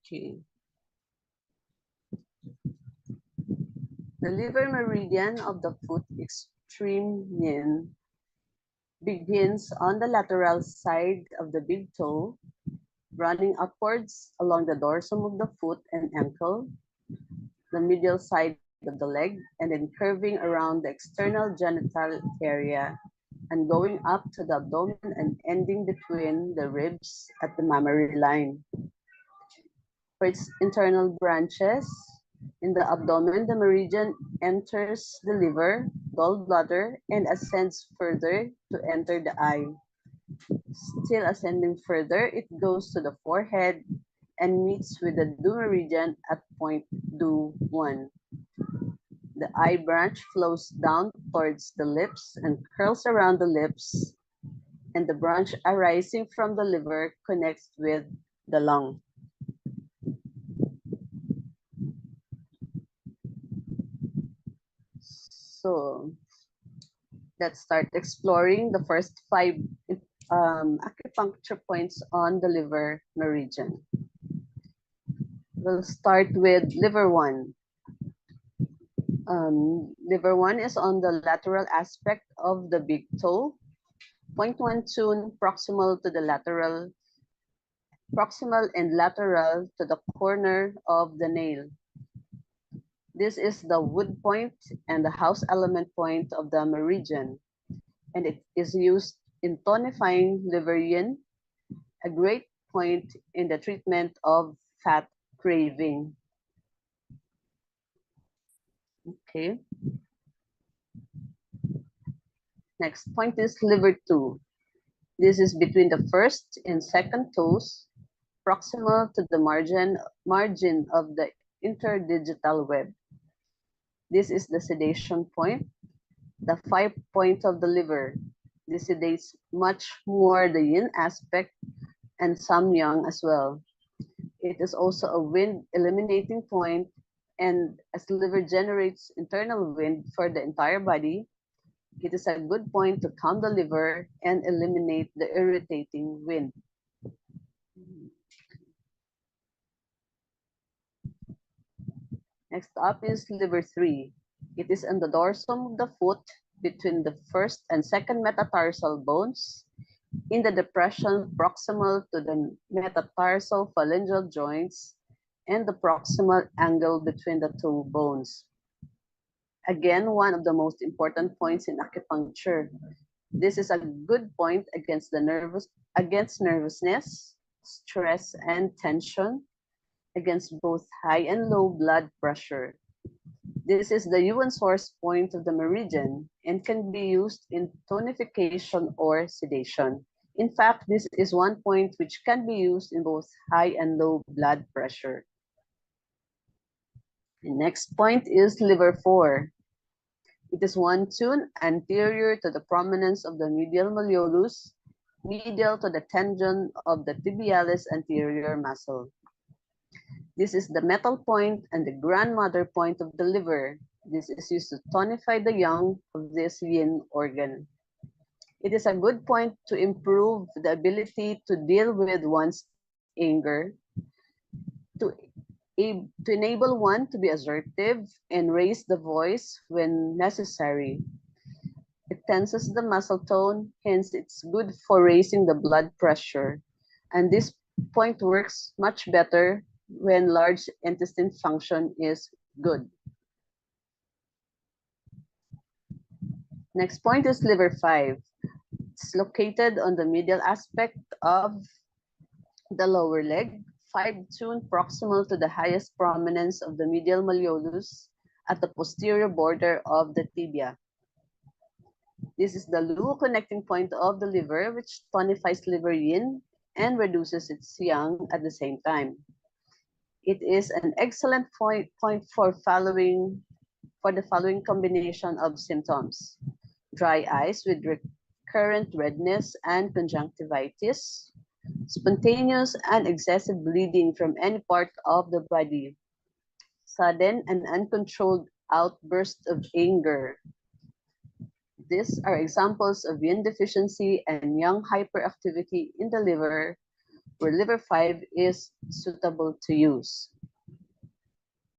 Okay. The liver meridian of the foot extreme yin begins on the lateral side of the big toe, running upwards along the dorsum of the foot and ankle, the medial side of the leg, and then curving around the external genital area and going up to the abdomen and ending between the ribs at the mammary line. For its internal branches, in the abdomen, the meridian enters the liver, gallbladder, and ascends further to enter the eye. Still ascending further, it goes to the forehead and meets with the due meridian at point due 1. The eye branch flows down towards the lips and curls around the lips, and the branch arising from the liver connects with the lung. So let's start exploring the first 5 acupuncture points on the liver meridian. We'll start with liver 1. Liver 1 is on the lateral aspect of the big toe. Point 1 tune proximal to the proximal and lateral to the corner of the nail. This is the wood point and the house element point of the meridian, and it is used in tonifying liver yin, a great point in the treatment of fat craving. Okay. Next point is liver 2. This is between the first and second toes, proximal to the margin of the interdigital web. This is the sedation point, the 5 point of the liver. This sedates much more the yin aspect and some yang as well. It is also a wind eliminating point, and as the liver generates internal wind for the entire body, it is a good point to calm the liver and eliminate the irritating wind. Next up is liver 3. It is on the dorsum of the foot between the first and second metatarsal bones in the depression proximal to the metatarsal phalangeal joints and the proximal angle between the two bones. Again, one of the most important points in acupuncture. This is a good point against nervousness, stress, and tension, against both high and low blood pressure. This is the yuan source point of the meridian and can be used in tonification or sedation. In fact, this is one point which can be used in both high and low blood pressure. The next point is liver 4. It is one tune anterior to the prominence of the medial malleolus, medial to the tendon of the tibialis anterior muscle. This is the metal point and the grandmother point of the liver. This is used to tonify the yang of this yin organ. It is a good point to improve the ability to deal with one's anger, to enable one to be assertive and raise the voice when necessary. It tenses the muscle tone, hence it's good for raising the blood pressure. And this point works much better when large intestine function is good. Next point is liver 5. It's located on the medial aspect of the lower leg, 5 tune proximal to the highest prominence of the medial malleolus at the posterior border of the tibia. This is the luo connecting point of the liver, which tonifies liver yin and reduces its yang at the same time. It is an excellent point for the following combination of symptoms: dry eyes with recurrent redness and conjunctivitis, spontaneous and excessive bleeding from any part of the body, sudden and uncontrolled outbursts of anger. These are examples of yin deficiency and yang hyperactivity in the liver, where liver 5 is suitable to use.